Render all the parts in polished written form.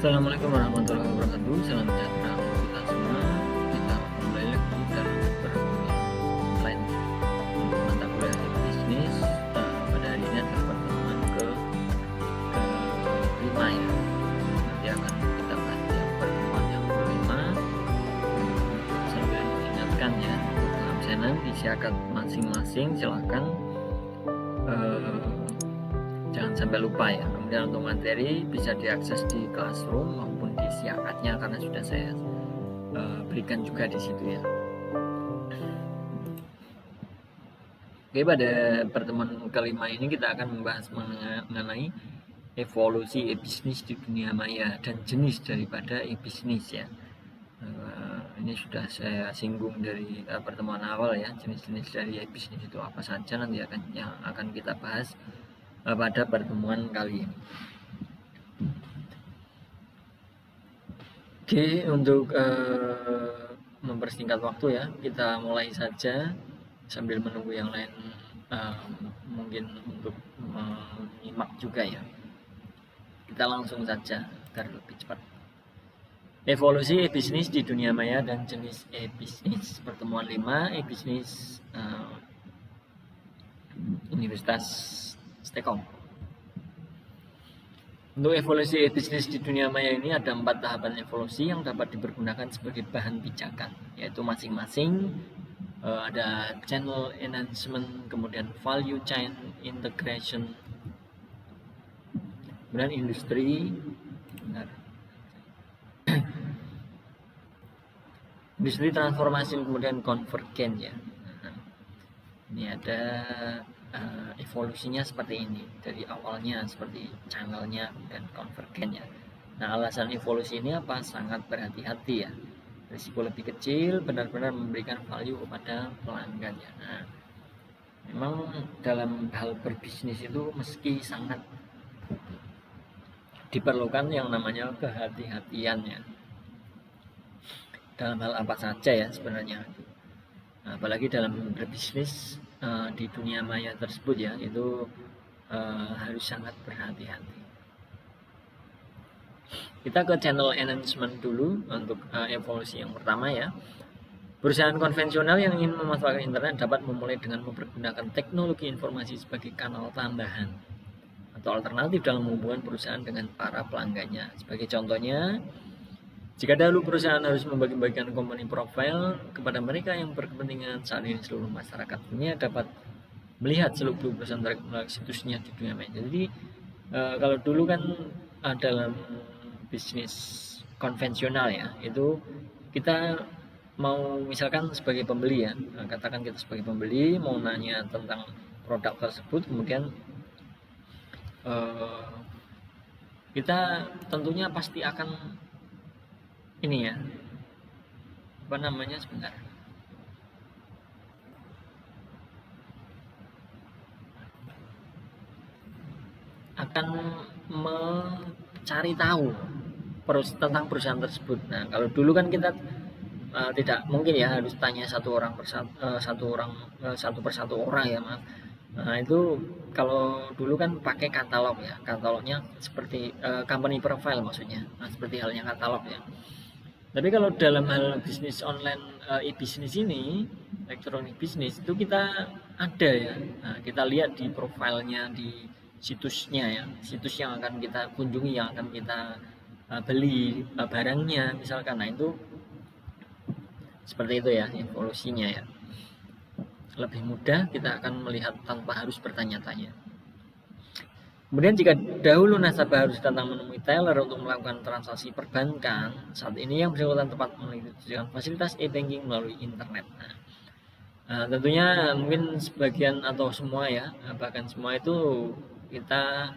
Assalamualaikum warahmatullahi wabarakatuh. Salam sejahtera untuk kita semua. Kita kembali lagi dalam perkuliahan lain untuk mata kuliah bisnis. Pada hari ini adalah pertemuan ke-5 ya. Nanti akan kita bahas yang pertemuan yang ke-5. Sambil mengingatkan ya, untuk pengabsenan disiakan masing-masing, silakan jangan sampai lupa ya. Kemudian untuk materi bisa diakses di Classroom maupun di siakatnya karena sudah saya berikan juga di situ ya. Oke, pada pertemuan kelima ini kita akan membahas mengenai evolusi e-bisnis di dunia maya dan jenis daripada e-bisnis ya. Ini sudah saya singgung dari pertemuan awal ya, jenis-jenis dari e-bisnis itu apa saja nanti yang akan kita bahas pada pertemuan kali ini. Oke, untuk mempersingkat waktu ya, kita mulai saja sambil menunggu yang lain mungkin untuk menyimak juga ya. Kita langsung saja agar lebih cepat. Evolusi e-bisnis di dunia maya dan jenis e-bisnis, pertemuan 5 e-bisnis Universitas Stekom. Untuk evolusi e-bisnis di dunia maya ini ada 4 tahapan evolusi yang dapat dipergunakan sebagai bahan pijakan, yaitu masing-masing ada channel enhancement, kemudian value chain integration, kemudian industri industri transformasi, kemudian convergen ya. Ini ada evolusinya seperti ini, dari awalnya seperti channelnya dan convergennya. Nah, alasan evolusi ini apa? Sangat berhati-hati ya, risiko lebih kecil, benar-benar memberikan value kepada pelanggannya. Nah, memang dalam hal berbisnis itu meski sangat diperlukan yang namanya kehati-hatian ya, dalam hal apa saja ya sebenarnya. Nah, apalagi dalam berbisnis di dunia maya tersebut ya, itu harus sangat berhati-hati. Kita ke channel enhancement dulu untuk evolusi yang pertama ya. Perusahaan konvensional yang ingin memanfaatkan internet dapat memulai dengan mempergunakan teknologi informasi sebagai kanal tambahan atau alternatif dalam hubungan perusahaan dengan para pelanggannya. Sebagai contohnya, jika dahulu perusahaan harus membagi-bagikan company profile kepada mereka yang berkepentingan, saat ini seluruh masyarakat dunia dapat melihat seluk-beluk perusahaan melalui situsnya di dunia maya. Jadi kalau dulu kan dalam bisnis konvensional ya, itu kita mau misalkan sebagai pembeli ya, katakan kita sebagai pembeli mau nanya tentang produk tersebut, kemudian kita tentunya pasti akan ini ya, apa namanya, sebentar, akan mencari tahu tentang perusahaan tersebut. Nah, kalau dulu kan kita tidak mungkin ya harus tanya satu persatu orang ya, maaf. Nah, itu kalau dulu kan pakai katalog ya, katalognya seperti company profile maksudnya, nah, seperti halnya katalog ya. Tapi kalau dalam hal bisnis online, e-bisnis ini, elektronik bisnis, itu kita ada ya. Nah, kita lihat di profilnya, di situsnya ya, situs yang akan kita kunjungi, yang akan kita beli barangnya misalkan. Nah, itu seperti itu ya evolusinya ya. Lebih mudah, kita akan melihat tanpa harus bertanya-tanya. Kemudian jika dahulu nasabah harus datang menemui teller untuk melakukan transaksi perbankan, saat ini yang bersangkutan tepat memiliki fasilitas e-banking melalui internet. Nah, tentunya mungkin sebagian atau semua ya, bahkan semua itu kita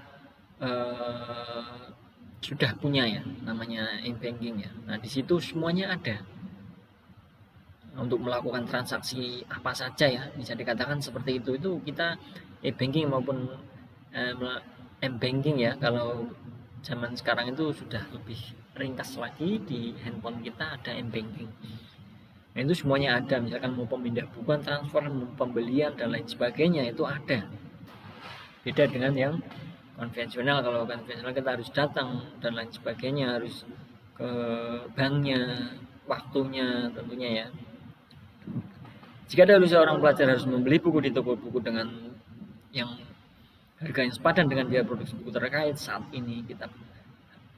sudah punya ya, namanya e-banking ya. Nah, di situ semuanya ada untuk melakukan transaksi apa saja ya, bisa dikatakan seperti itu kita e-banking maupun m-banking ya. Kalau zaman sekarang itu sudah lebih ringkas lagi, di handphone kita ada m-banking. Nah, itu semuanya ada, misalkan mau pemindah bukuan, transfer, mau pembelian dan lain sebagainya itu ada. Beda dengan yang konvensional. Kalau konvensional kita harus datang dan lain sebagainya, harus ke banknya, waktunya tentunya ya. Jika dahulu seorang pelajar harus membeli buku di toko buku dengan yang harganya sepadan dengan biaya produksi buku terkait, saat ini kita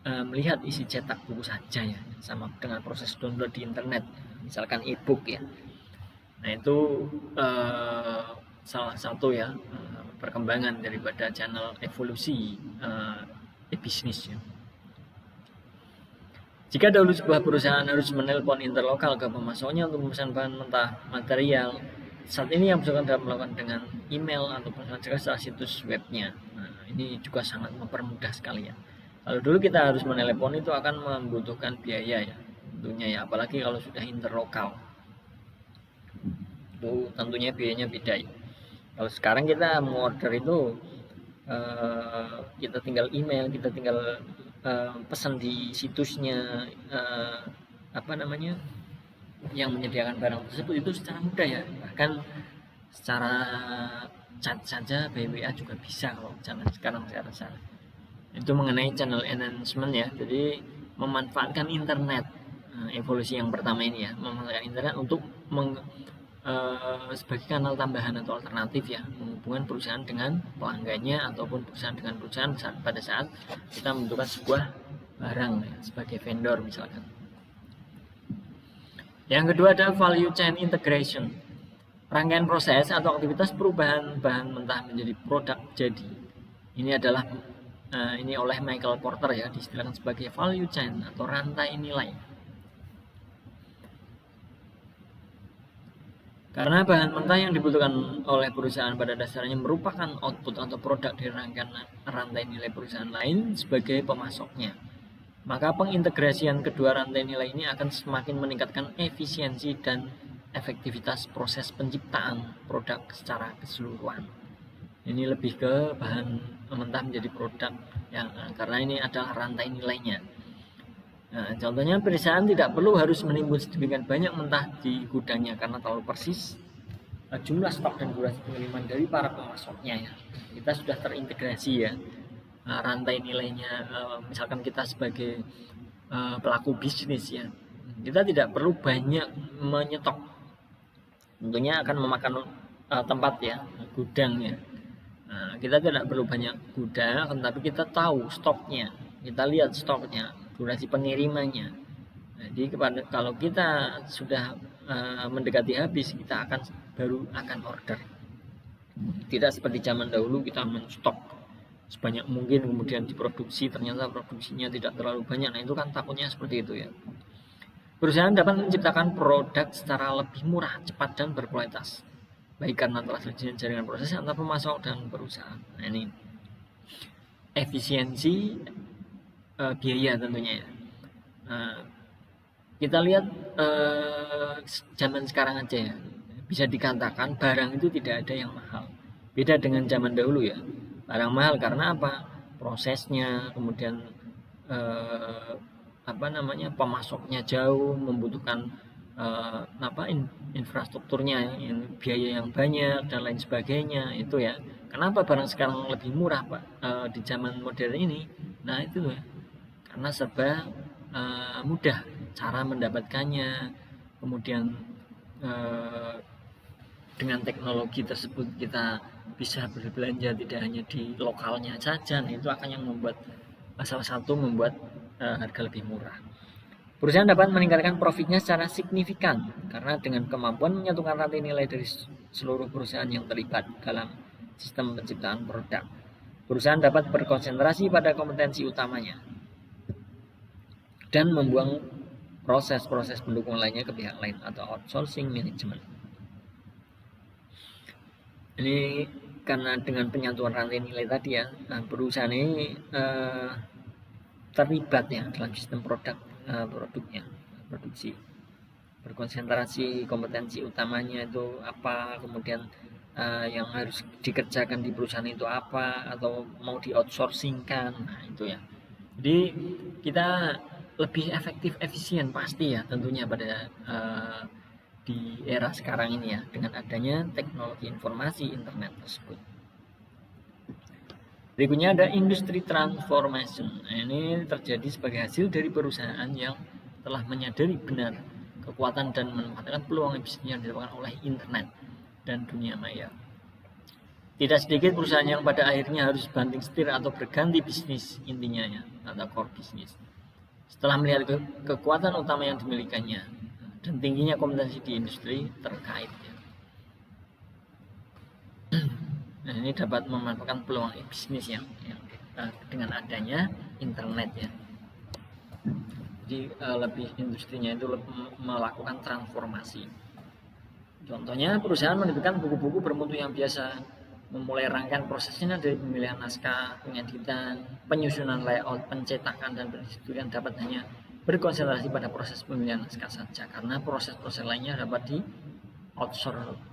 melihat isi cetak buku saja ya, sama dengan proses download di internet, misalkan e-book ya. Nah itu salah satu ya perkembangan daripada channel evolusi e-bisnis ya. Jika dahulu sebuah perusahaan harus menelpon interlokal ke pemasoknya untuk memesan bahan mentah material, saat ini yang bersangkutan dapat melakukan dengan email atau pesan secara situs webnya. Nah, ini juga sangat mempermudah sekali ya. Kalau dulu kita harus menelepon itu akan membutuhkan biaya ya, tentunya ya, apalagi kalau sudah interlokal. Itu tentunya biayanya beda ya. Kalau sekarang kita mau order itu kita tinggal email, kita tinggal pesan di situsnya yang menyediakan barang tersebut, itu secara mudah ya. Bahkan secara chat saja by WA juga bisa kalau channel sekarang saya rasa. Itu mengenai channel enhancement ya. Jadi memanfaatkan internet, evolusi yang pertama ini ya, memanfaatkan internet untuk sebagai kanal tambahan atau alternatif ya, menghubungkan perusahaan dengan pelanggannya ataupun perusahaan dengan perusahaan pada saat kita membutuhkan sebuah barang ya, sebagai vendor misalkan. Yang kedua adalah value chain integration, rangkaian proses atau aktivitas perubahan bahan mentah menjadi produk jadi. Ini adalah ini oleh Michael Porter ya, diistilahkan sebagai value chain atau rantai nilai. Karena bahan mentah yang dibutuhkan oleh perusahaan pada dasarnya merupakan output atau produk dari rangkaian rantai nilai perusahaan lain sebagai pemasoknya. Maka pengintegrasian kedua rantai nilai ini akan semakin meningkatkan efisiensi dan efektivitas proses penciptaan produk secara keseluruhan. Ini lebih ke bahan mentah menjadi produk ya, karena ini adalah rantai nilainya. Nah, contohnya perusahaan tidak perlu harus menimbun sedemikian banyak mentah di gudangnya karena terlalu persis jumlah stok dan durasi pengiriman dari para pemasoknya ya. Kita sudah terintegrasi ya, rantai nilainya. Misalkan kita sebagai pelaku bisnis ya, kita tidak perlu banyak menyetok, tentunya akan memakan tempat ya, gudangnya. Nah, kita tidak perlu banyak gudang, tapi kita tahu stoknya, kita lihat stoknya, durasi pengirimannya. Jadi kalau kita sudah mendekati habis, kita baru akan order. Tidak seperti zaman dahulu kita menstok sebanyak mungkin, kemudian diproduksi, ternyata produksinya tidak terlalu banyak. Nah itu kan takutnya seperti itu ya. Perusahaan dapat menciptakan produk secara lebih murah, cepat dan berkualitas, baik karena telah terjadi jaringan proses antara pemasok dan perusahaan. Nah ini efisiensi biaya tentunya ya. Kita lihat zaman sekarang aja ya, bisa dikatakan barang itu tidak ada yang mahal. Beda dengan zaman dahulu ya, barang mahal karena apa? Prosesnya, kemudian pemasoknya jauh, membutuhkan infrastrukturnya, biaya yang banyak dan lain sebagainya itu ya. Kenapa barang sekarang lebih murah Pak di zaman modern ini? Nah itu ya, karena serba mudah cara mendapatkannya, kemudian dengan teknologi tersebut kita bisa berbelanja tidak hanya di lokalnya saja. Nah, itu akan yang membuat salah satu membuat harga lebih murah. Perusahaan dapat meningkatkan profitnya secara signifikan karena dengan kemampuan menyatukan rantai nilai dari seluruh perusahaan yang terlibat dalam sistem penciptaan produk. Perusahaan dapat berkonsentrasi pada kompetensi utamanya dan membuang proses-proses pendukung lainnya ke pihak lain atau outsourcing management. Ini karena dengan penyatuan rantai nilai tadi ya, perusahaan ini terlibat ya dalam sistem produknya, produksi, berkonsentrasi kompetensi utamanya itu apa, kemudian yang harus dikerjakan di perusahaan itu apa, atau mau di outsourcingkan. Nah itu ya, jadi kita lebih efektif, efisien pasti ya tentunya pada di era sekarang ini ya, dengan adanya teknologi informasi internet tersebut. Berikutnya ada industri transformation. Nah, ini terjadi sebagai hasil dari perusahaan yang telah menyadari benar kekuatan dan memanfaatkan peluang bisnis yang didapatkan oleh internet dan dunia maya. Tidak sedikit perusahaan yang pada akhirnya harus banting setir atau berganti bisnis intinya ya, atau core bisnis. Setelah melihat kekuatan utama yang dimilikannya dan tingginya kompetensi di industri terkait. Ya. Nah, ini dapat memanfaatkan peluang bisnis yang dengan adanya internet ya. Jadi lebih industrinya itu melakukan transformasi. Contohnya perusahaan menerbitkan buku-buku bermutu yang biasa memulai rangkaian prosesnya dari pemilihan naskah, pengeditan, penyusunan layout, pencetakan dan pendistribusian dapat hanya berkonsentrasi pada proses pemilihan naskah saja karena proses-proses lainnya dapat di outsource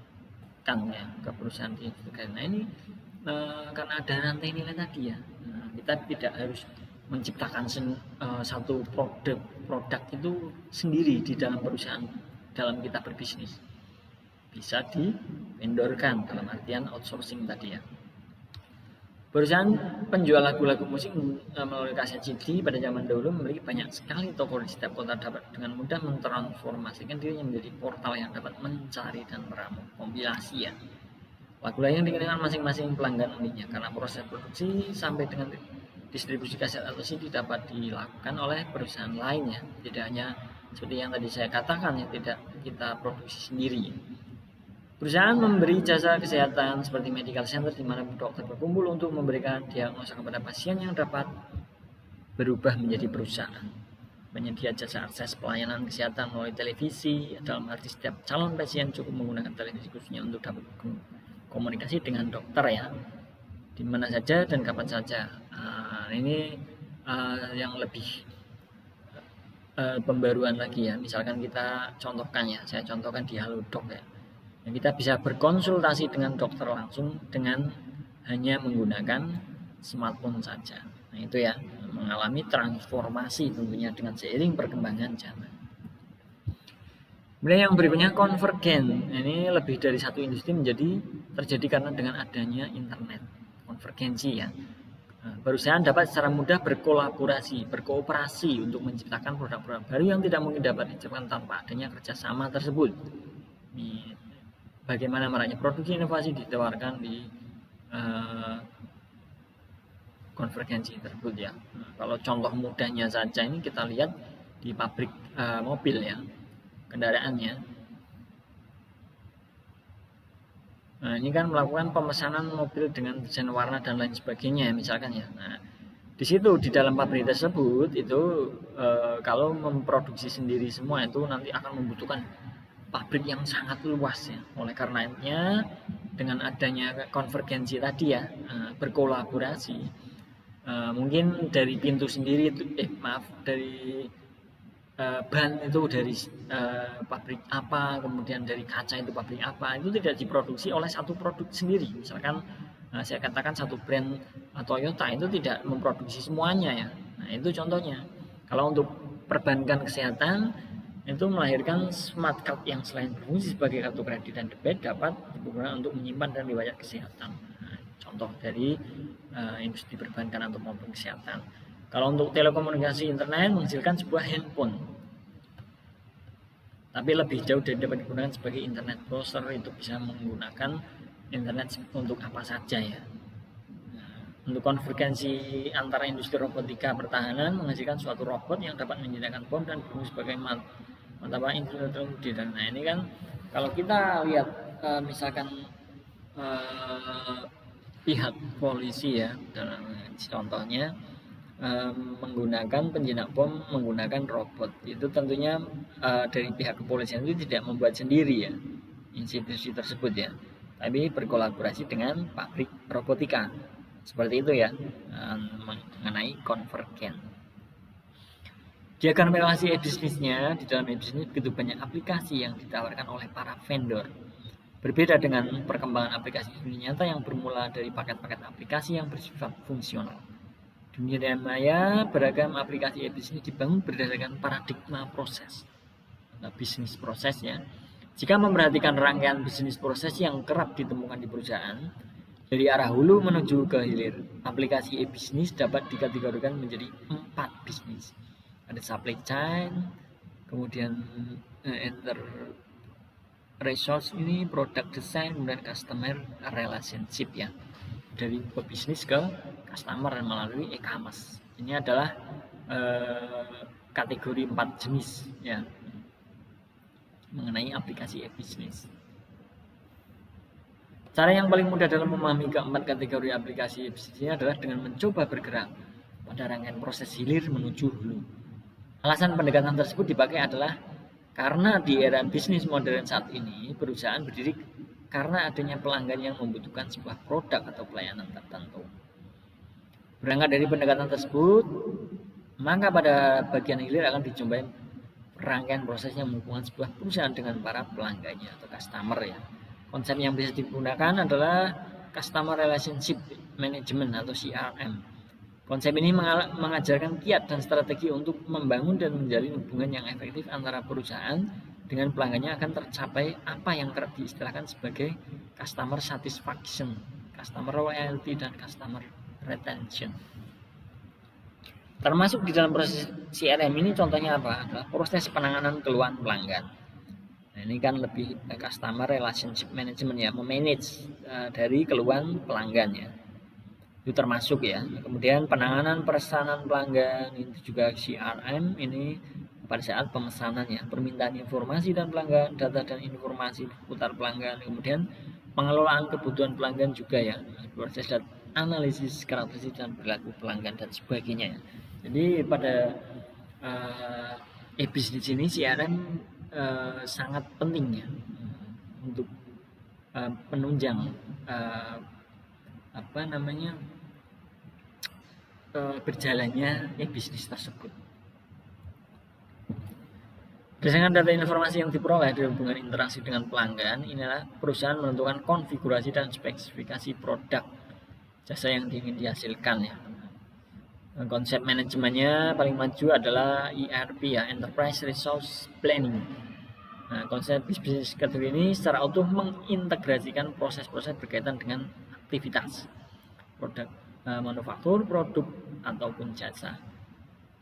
ya ke perusahaan di industri. Nah ini karena ada rantai nilai tadi ya, kita tidak harus menciptakan satu produk itu sendiri di dalam perusahaan dalam kita berbisnis, bisa di-vendorkan dalam artian outsourcing tadi ya. Perusahaan penjual lagu-lagu musik melalui kaset CD pada zaman dahulu memiliki banyak sekali toko di setiap kota dapat dengan mudah mentransformasikan dirinya menjadi portal yang dapat mencari dan meramu kompilasi ya lagu-lagu yang dikenalkan masing-masing pelanggan uniknya karena proses produksi sampai dengan distribusi kaset atau CD dapat dilakukan oleh perusahaan lainnya, tidak hanya seperti yang tadi saya katakan ya, tidak kita produksi sendiri. Perusahaan memberi jasa kesehatan seperti medical center di mana dokter berkumpul untuk memberikan diagnosa kepada pasien yang dapat berubah menjadi perusahaan. Penyedia jasa akses pelayanan kesehatan melalui televisi, dalam arti setiap calon pasien cukup menggunakan televisi khususnya untuk dapat komunikasi dengan dokter ya, di mana saja dan kapan saja. Ini yang lebih pembaruan lagi ya. Misalkan kita contohkan ya, saya contohkan di Halodoc ya. Kita bisa berkonsultasi dengan dokter langsung dengan hanya menggunakan smartphone saja. Nah itu ya, mengalami transformasi tentunya dengan seiring perkembangan zaman. Kemudian yang berikutnya konvergen. Ini lebih dari satu industri menjadi terjadi karena dengan adanya internet. Konvergensi ya. Perusahaan dapat secara mudah berkolaborasi, berkooperasi untuk menciptakan produk-produk baru yang tidak mungkin dapat diciptakan tanpa adanya kerjasama tersebut. Bagaimana maraknya produksi inovasi ditawarkan di konvergensi tersebut ya. Kalau contoh mudahnya saja ini kita lihat di pabrik mobil ya, kendaraannya. Nah ini kan melakukan pemesanan mobil dengan desain warna dan lain sebagainya misalkan ya. Nah di situ di dalam pabrik tersebut itu kalau memproduksi sendiri semua itu nanti akan membutuhkan pabrik yang sangat luas ya. Oleh karenanya dengan adanya konvergensi tadi ya, berkolaborasi, mungkin dari pintu sendiri itu dari ban itu dari pabrik apa, kemudian dari kaca itu pabrik apa, itu tidak diproduksi oleh satu produk sendiri. Misalkan saya katakan satu brand Toyota itu tidak memproduksi semuanya ya. Nah itu contohnya. Kalau untuk perbankan kesehatan itu melahirkan smart card yang selain berfungsi sebagai kartu kredit dan debit dapat digunakan untuk menyimpan dan riwayat kesehatan. Nah, contoh dari industri perbankan atau maupun kesehatan. Kalau untuk telekomunikasi internet menghasilkan sebuah handphone, tapi lebih jauh dari dapat digunakan sebagai internet browser, itu bisa menggunakan internet untuk apa saja ya. Untuk konvergensi antara industri robotika pertahanan menghasilkan suatu robot yang dapat menjinakkan bom dan berfungsi sebagai mata industri. Nah ini kan kalau kita lihat misalkan pihak polisi ya, dalam contohnya menggunakan penjinak bom menggunakan robot, itu tentunya dari pihak kepolisian itu tidak membuat sendiri ya institusi tersebut ya, tapi berkolaborasi dengan pabrik robotika. Seperti itu ya mengenai konvergen. Diagram relasi e-bisnisnya, di dalam e-bisnis begitu banyak aplikasi yang ditawarkan oleh para vendor. Berbeda dengan perkembangan aplikasi dunia nyata yang bermula dari paket-paket aplikasi yang bersifat fungsional. Dunia maya beragam aplikasi e-bisnis dibangun berdasarkan paradigma proses, bisnis proses ya. Jika memperhatikan rangkaian bisnis proses yang kerap ditemukan di perusahaan, Dari arah hulu menuju ke hilir, aplikasi e-bisnis dapat dikategorikan menjadi 4 bisnis. Ada supply chain, kemudian enter resource ini, product design, kemudian customer relationship ya. Dari pebisnis ke customer melalui e-commerce. Ini adalah kategori 4 jenis ya mengenai aplikasi e-bisnis. Cara yang paling mudah dalam memahami keempat kategori aplikasi e-bisnis ini adalah dengan mencoba bergerak pada rangkaian proses hilir menuju hulu. Alasan pendekatan tersebut dipakai adalah karena di era bisnis modern saat ini, perusahaan berdiri karena adanya pelanggan yang membutuhkan sebuah produk atau pelayanan tertentu. Berangkat dari pendekatan tersebut, maka pada bagian hilir akan dijumpai rangkaian proses yang menghubungkan sebuah perusahaan dengan para pelanggannya atau customer ya. Konsep yang bisa digunakan adalah Customer Relationship Management atau CRM. Konsep ini mengajarkan kiat dan strategi untuk membangun dan menjalin hubungan yang efektif antara perusahaan dengan pelanggannya akan tercapai apa yang kerap diistilahkan sebagai customer satisfaction, customer loyalty, dan customer retention. Termasuk di dalam proses CRM ini contohnya apa? Adalah proses penanganan keluhan pelanggan. Nah, ini kan lebih customer relationship management ya, memanage dari keluhan pelanggan ya. Itu termasuk ya. Kemudian penanganan pesanan pelanggan itu juga CRM ini pada saat pemesanan ya, permintaan informasi dan pelanggan, data dan informasi seputar pelanggan. Kemudian pengelolaan kebutuhan pelanggan juga ya, proses analisis karakteristik dan perilaku pelanggan dan sebagainya ya. Jadi pada e-bisnis ini CRM sangat penting ya untuk penunjang berjalannya e-bisnis tersebut. Berdasarkan data informasi yang diperoleh dari hubungan interaksi dengan pelanggan, inilah perusahaan menentukan konfigurasi dan spesifikasi produk jasa yang ingin dihasilkan ya. Konsep manajemennya paling maju adalah ERP ya, Enterprise Resource Planning. Nah, konsep bisnis kategori ini secara utuh mengintegrasikan proses-proses berkaitan dengan aktivitas produk manufaktur, produk ataupun jasa.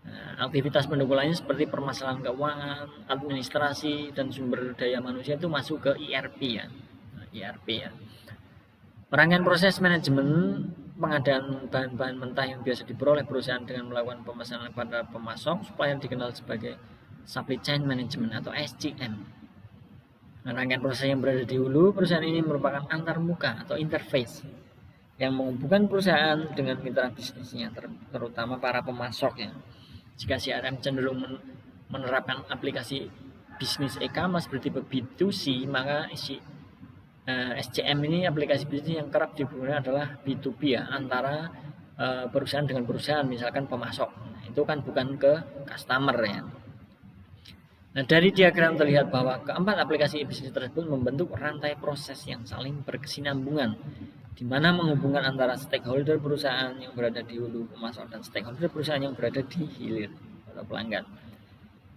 Nah, aktivitas pendukung lainnya seperti permasalahan keuangan, administrasi, dan sumber daya manusia itu masuk ke ERP ya. Nah, ERP ya. Rangkaian proses manajemen pengadaan bahan-bahan mentah yang biasa diperoleh perusahaan dengan melakukan pemesanan pada pemasok supaya dikenal sebagai supply chain management atau SCM. Nah, rangkaian proses yang berada di hulu perusahaan ini merupakan antarmuka atau interface yang menghubungkan perusahaan dengan mitra bisnisnya, terutama para pemasok ya. Jika CRM cenderung menerapkan aplikasi bisnis e-commerce bertipe B2C, maka SCM ini aplikasi bisnis yang kerap digunakan adalah B2B ya, antara perusahaan dengan perusahaan, misalkan pemasok. Nah, itu kan bukan ke customer ya. Nah, dari diagram terlihat bahwa keempat aplikasi bisnis tersebut membentuk rantai proses yang saling berkesinambungan, di mana menghubungkan antara stakeholder perusahaan yang berada di hulu pemasok dan stakeholder perusahaan yang berada di hilir atau pelanggan.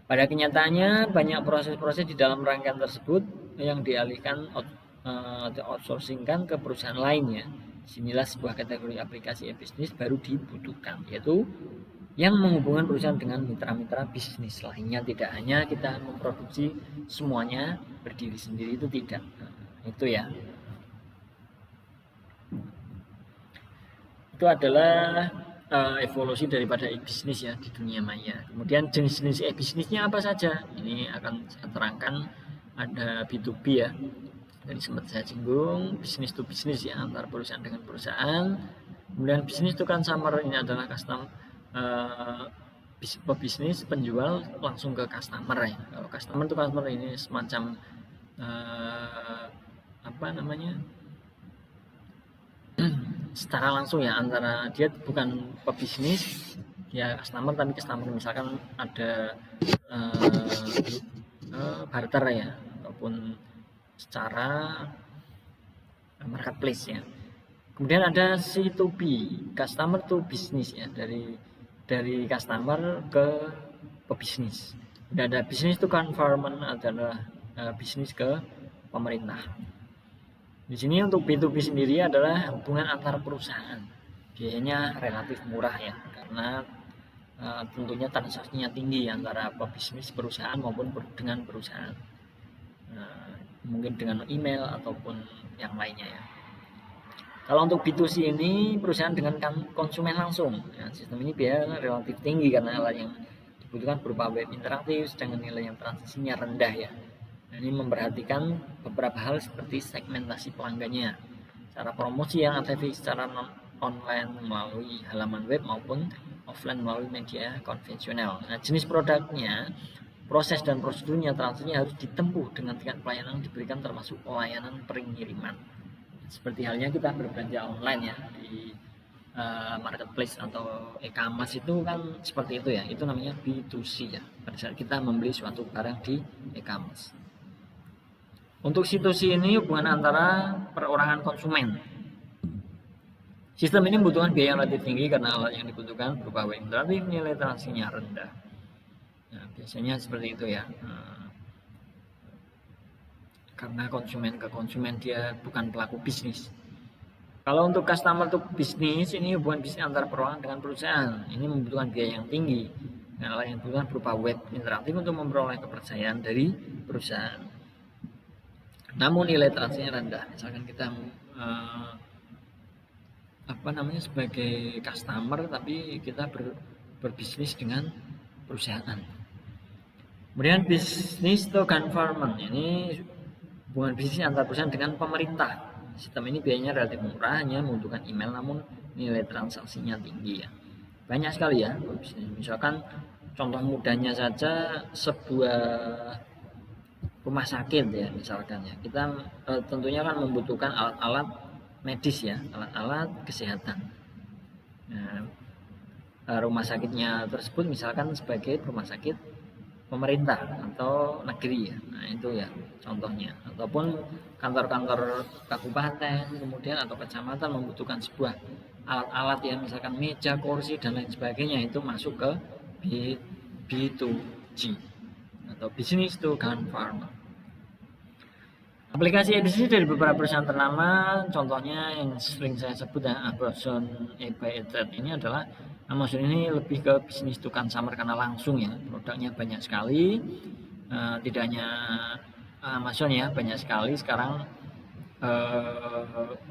Pada kenyataannya, banyak proses-proses di dalam rangkaian tersebut yang dialihkan atau outsourcingkan ke perusahaan lainnya. Disinilah sebuah kategori aplikasi e-bisnis baru dibutuhkan, yaitu yang menghubungkan perusahaan dengan mitra-mitra bisnis lainnya. Tidak hanya kita memproduksi semuanya berdiri sendiri, itu tidak. Itu ya. Itu adalah evolusi daripada e-bisnis ya di dunia maya. Kemudian jenis-jenis e-bisnisnya apa saja? Ini akan saya terangkan. Ada B2B ya. Jadi sempat saya singgung, bisnis to bisnis ya, antar perusahaan dengan perusahaan. Kemudian bisnis to consumer, ini adalah bisnis penjual langsung ke customer ya. Kalau customer to customer ini semacam secara langsung ya, antara dia bukan pebisnis ya customer, tapi customer, misalkan ada barter ya, ataupun secara marketplace ya. Kemudian ada C2B, customer to business ya, dari customer ke pebisnis. Dan ada business to government, adalah bisnis ke pemerintah. Di sini untuk B2B sendiri adalah hubungan antar perusahaan. Biayanya relatif murah ya, karena tentunya transaksinya tinggi antara pebisnis perusahaan maupun dengan perusahaan. Mungkin dengan email ataupun yang lainnya ya. Kalau untuk B2C ini perusahaan dengan konsumen langsung. Ya, sistem ini biaya relatif tinggi karena alat yang dibutuhkan berupa web interaktif, sedangkan nilai yang transaksinya rendah ya. Nah, ini memperhatikan beberapa hal seperti segmentasi pelanggannya, cara promosi yang efektif secara online melalui halaman web maupun offline melalui media konvensional. Nah, jenis produknya, proses dan prosedurnya transaksinya harus ditempuh dengan tingkat pelayanan diberikan termasuk pelayanan pengiriman. Seperti halnya kita berbelanja online ya di marketplace atau e-commerce itu kan seperti itu ya, itu namanya B2C ya, pada saat kita membeli suatu barang di e-commerce. Untuk C2C ini hubungan antara perorangan konsumen. Sistem ini membutuhkan biaya yang relatif tinggi karena alat yang dibutuhkan berupa web interaktif, nilai transaksinya rendah. Nah, biasanya seperti itu ya. Karena konsumen ke konsumen, dia bukan pelaku bisnis. Kalau untuk customer to bisnis, ini hubungan bisnis antara perorangan dengan perusahaan. Ini membutuhkan biaya yang tinggi. Nah, alat yang dibutuhkan berupa web interaktif untuk memperoleh kepercayaan dari perusahaan. Namun nilai transaksinya rendah. Misalkan kita sebagai customer tapi kita berbisnis dengan perusahaan. Kemudian bisnis to government, ini hubungan bisnis antar perusahaan dengan pemerintah. Sistem ini biayanya relatif murah, hanya membutuhkan email namun nilai transaksinya tinggi ya. Banyak sekali ya bisnis. Misalkan contoh mudahnya saja sebuah rumah sakit ya misalkan ya. Kita tentunya kan membutuhkan alat-alat medis ya, alat-alat kesehatan. Nah, rumah sakitnya tersebut misalkan sebagai rumah sakit pemerintah atau negeri ya. Nah, itu ya contohnya. Ataupun kantor-kantor kabupaten kemudian atau kecamatan membutuhkan sebuah alat-alat ya, misalkan meja, kursi dan lain sebagainya, itu masuk ke B2G atau business to government. Aplikasi e-bisnis dari beberapa perusahaan ternama, contohnya yang sering saya sebut ya, Amazon, eBay, etc. Ini adalah Amazon ini lebih ke bisnis to consumer karena langsung ya, produknya banyak sekali. Tidak hanya Amazon ya, banyak sekali sekarang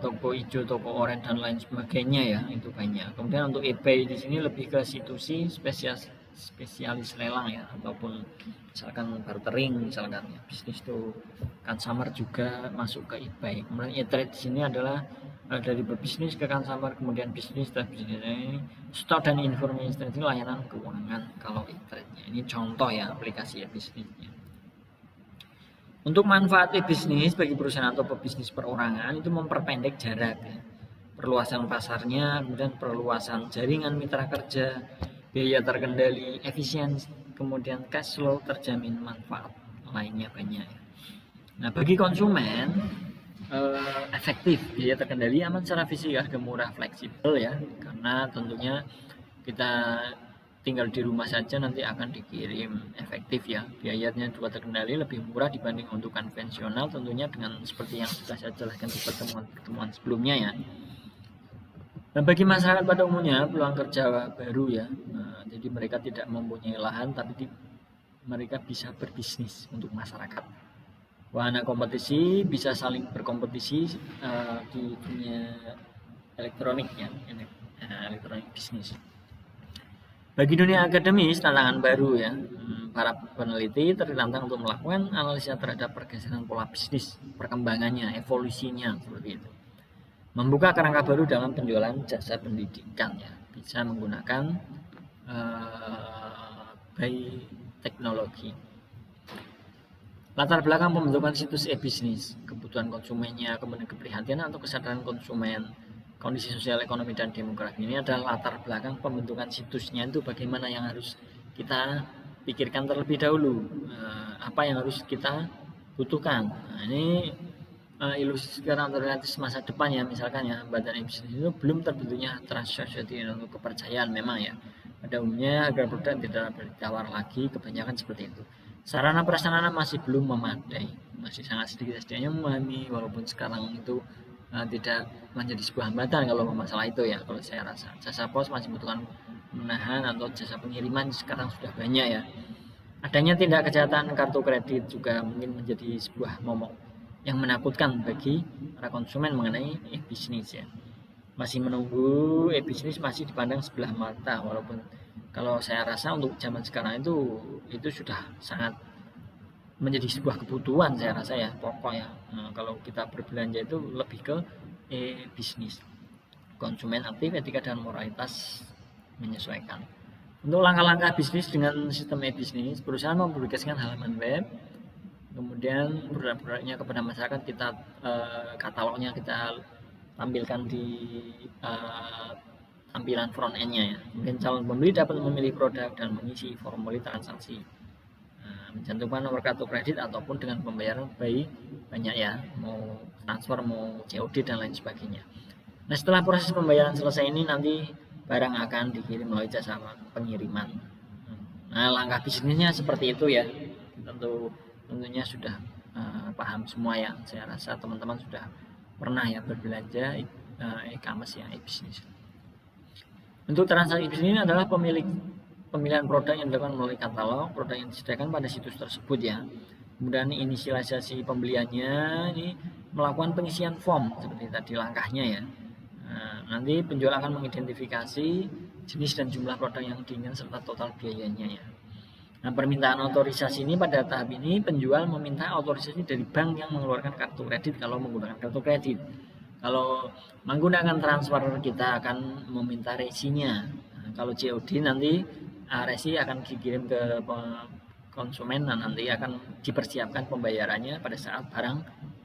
toko hijau, toko oranye dan lain sebagainya ya, itu banyak. Kemudian untuk eBay di sini lebih ke C2C, spesialis lelang ya, ataupun misalkan bartering misalkan ya, bisnis to consumer juga masuk ke eBay. Kemudian e-trade di sini adalah dari berbisnis ke consumer, kemudian bisnis dan bisnis ini stok dan informasi layanan keuangan kalau e-trade-nya. Ini contoh ya aplikasi e-bisnisnya. Untuk manfaat e-bisnis bagi perusahaan atau pebisnis perorangan itu memperpendek jarak ya, perluasan pasarnya, kemudian perluasan jaringan mitra kerja, biaya terkendali, efisiensi, kemudian cash flow terjamin, manfaat lainnya banyak ya. Nah, bagi konsumen efektif, biaya terkendali, aman secara fisik, harga murah, fleksibel ya, karena tentunya kita tinggal di rumah saja nanti akan dikirim, efektif ya, biayanya juga terkendali, lebih murah dibanding untuk konvensional tentunya, dengan seperti yang sudah saya jelaskan di pertemuan sebelumnya ya. Dan bagi masyarakat pada umumnya peluang kerja baru ya, jadi mereka tidak mempunyai lahan tapi mereka bisa berbisnis untuk masyarakat. Wahana kompetisi, bisa saling berkompetisi di dunia elektronik ya, elektronik bisnis. Bagi dunia akademis, tantangan baru ya, para peneliti tertantang untuk melakukan analisa terhadap pergeseran pola bisnis, perkembangannya, evolusinya seperti itu. Membuka kerangka baru dalam penjualan jasa pendidikan ya, bisa menggunakan by teknologi. Latar belakang pembentukan situs e-bisnis, kebutuhan konsumennya, kemudian keprihatinan atau kesadaran konsumen, kondisi sosial, ekonomi, dan demografi. Ini adalah latar belakang pembentukan situsnya, itu bagaimana yang harus kita pikirkan terlebih dahulu, apa yang harus kita butuhkan. Nah, ini ilusi sekarang terrealitis masa depan ya, misalkan ya, badan e-bisnis itu belum terbentuknya trust society untuk kepercayaan memang ya. Pada umumnya harga produk tidak dapat ditawar lagi, kebanyakan seperti itu. Sarana prasarana masih belum memadai. masih sangat sedikit SDM yang memahami, walaupun sekarang itu tidak menjadi sebuah hambatan kalau masalah itu ya. Kalau saya rasa jasa pos masih membutuhkan menahan atau jasa pengiriman sekarang sudah banyak ya. Adanya tindak kejahatan kartu kredit juga mungkin menjadi sebuah momok yang menakutkan bagi para konsumen mengenai e-bisnis ya. Masih menunggu e-bisnis masih dipandang sebelah mata, walaupun kalau saya rasa untuk zaman sekarang itu sudah sangat menjadi sebuah kebutuhan, saya rasa ya, pokok ya. Kalau kita berbelanja itu lebih ke bisnis, konsumen aktif, etika dan moralitas menyesuaikan. Untuk langkah-langkah bisnis dengan sistem e-bisnis, perusahaan mempublikasikan halaman web, kemudian produk-produknya kepada masyarakat, kita katalognya kita tampilkan di tampilan front end-nya ya. Mungkin calon pembeli dapat memilih produk dan mengisi formulir transaksi, mencantumkan nomor kartu kredit ataupun dengan pembayaran banyak ya, mau transfer, mau COD dan lain sebagainya. Nah, setelah proses pembayaran selesai ini nanti barang akan dikirim melalui jasa pengiriman. Nah, langkah bisnisnya seperti itu ya. Tentunya sudah paham semua ya. Saya rasa teman-teman sudah pernah ya berbelanja e-commerce ya, e-bisnis. Untuk transaksi bisnis ini adalah pemilihan produk yang dilakukan melalui katalog produk yang disediakan pada situs tersebut ya. Kemudian inisialisasi pembeliannya ini melakukan pengisian form seperti tadi langkahnya ya. Nanti penjual akan mengidentifikasi jenis dan jumlah produk yang diinginkan serta total biayanya ya. Nah, permintaan otorisasi ini pada tahap ini penjual meminta otorisasi dari bank yang mengeluarkan kartu kredit kalau menggunakan kartu kredit. Kalau menggunakan transfer kita akan meminta resinya. Nah, kalau COD nanti resi akan dikirim ke konsumen dan nanti akan dipersiapkan pembayarannya pada saat barang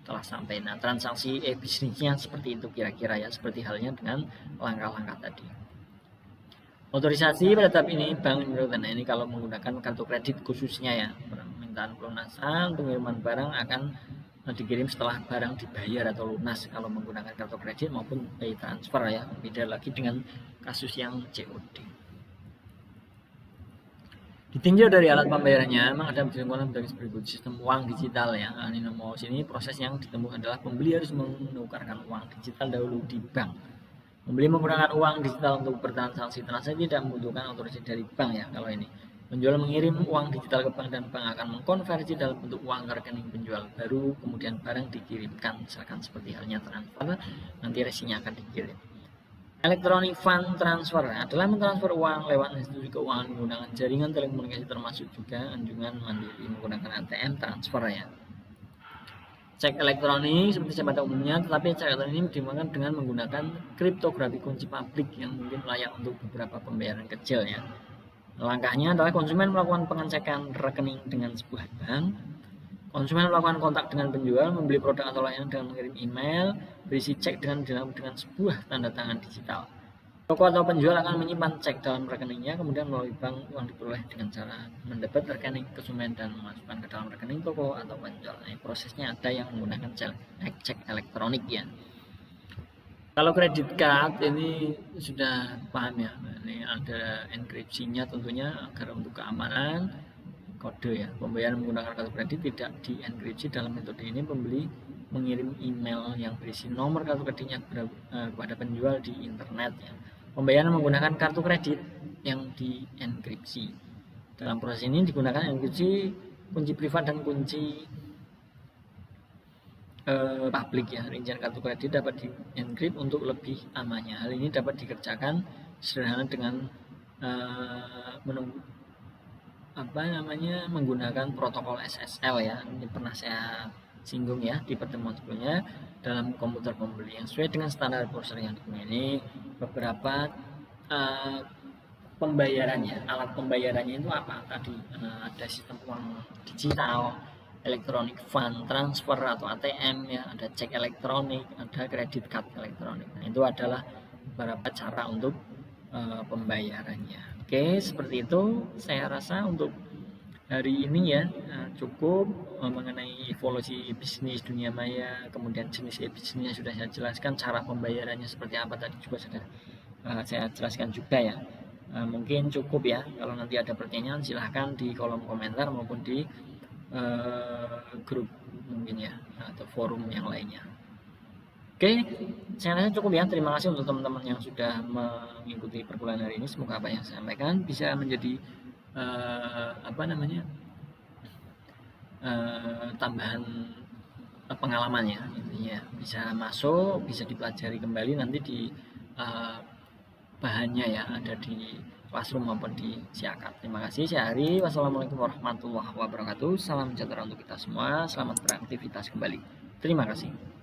telah sampai. Nah, transaksi e-bisnisnya seperti itu kira-kira ya, seperti halnya dengan langkah-langkah tadi. Otorisasi pada tahap ini bank menurutkan ini kalau menggunakan kartu kredit khususnya ya, permintaan pelunasan pengiriman barang akan dikirim setelah barang dibayar atau lunas kalau menggunakan kartu kredit maupun pay transfer ya. Beda lagi dengan kasus yang COD. Ditinjau dari alat pembayarannya, memang ada kesimpulan berikut. Sistem uang digital ya. Aninomo sini proses yang ditempuh adalah pembeli harus menukarkan uang digital dahulu di bank. Pembeli menggunakan uang digital untuk bertransaksi tidak membutuhkan otorisasi dari bank ya kalau ini. Penjual mengirim uang digital ke bank dan bank akan mengkonversi dalam bentuk uang ke rekening penjual baru, kemudian barang dikirimkan, misalkan seperti halnya transfer, nanti resinya akan dikirim. Electronic fund transfer adalah mentransfer uang lewat institusi keuangan menggunakan jaringan telekomunikasi termasuk juga anjungan mandiri menggunakan ATM transfer ya. Cek elektronik seperti saya pada umumnya, tetapi cek elektronik ini dimakan dengan menggunakan kriptografi kunci publik yang mungkin layak untuk beberapa pembayaran kecil ya. Langkahnya adalah konsumen melakukan pengecekan rekening dengan sebuah bank. Konsumen melakukan kontak dengan penjual, membeli produk atau layanan dengan mengirim email, berisi cek dengan sebuah tanda tangan digital. Toko atau penjual akan menyimpan cek dalam rekeningnya, kemudian melalui bank uang diperoleh dengan cara mendebit rekening konsumen dan memasukkan ke dalam rekening toko atau penjual. Nah, prosesnya ada yang menggunakan cek elektronik ya. Kalau kredit card ini sudah paham ya, ini ada enkripsinya tentunya agar untuk keamanan kode ya. Pembayaran menggunakan kartu kredit tidak dienkripsi. Dalam metode ini pembeli mengirim email yang berisi nomor kartu kreditnya kepada penjual di internet ya. Pembayaran menggunakan kartu kredit yang dienkripsi. Dalam proses ini digunakan enkripsi kunci privat dan kunci publik ya. Rincian kartu kredit dapat dienkrip untuk lebih amannya. Hal ini dapat dikerjakan sederhana dengan menggunakan protokol SSL ya. Ini pernah saya singgung ya di pertemuan sebelumnya dalam komputer pembeli yang sesuai dengan standar browser yang dipunyai. Ini beberapa pembayarannya, alat pembayarannya itu apa tadi, ada sistem uang digital, electronic fund transfer atau ATM ya, ada cek elektronik, ada kredit card elektronik. Nah, itu adalah beberapa cara untuk pembayarannya. Oke, seperti itu saya rasa untuk hari ini ya, cukup mengenai evolusi bisnis dunia maya, kemudian jenis bisnisnya sudah saya jelaskan, cara pembayarannya seperti apa tadi juga sudah saya jelaskan juga ya. Mungkin cukup ya, kalau nanti ada pertanyaan silahkan di kolom komentar maupun di grup mungkin ya, atau forum yang lainnya. Oke, saya rasa cukup ya. Terima kasih untuk teman-teman yang sudah mengikuti perkuliahan hari ini. Semoga apa yang saya sampaikan bisa menjadi apa namanya tambahan pengalamannya, intinya bisa masuk, bisa dipelajari kembali nanti di bahannya ya, ada di Classroom maupun di Siakat. Terima kasih, saya Ari. Wassalamualaikum warahmatullahi wabarakatuh. Salam sejahtera untuk kita semua. Selamat beraktivitas kembali. Terima kasih.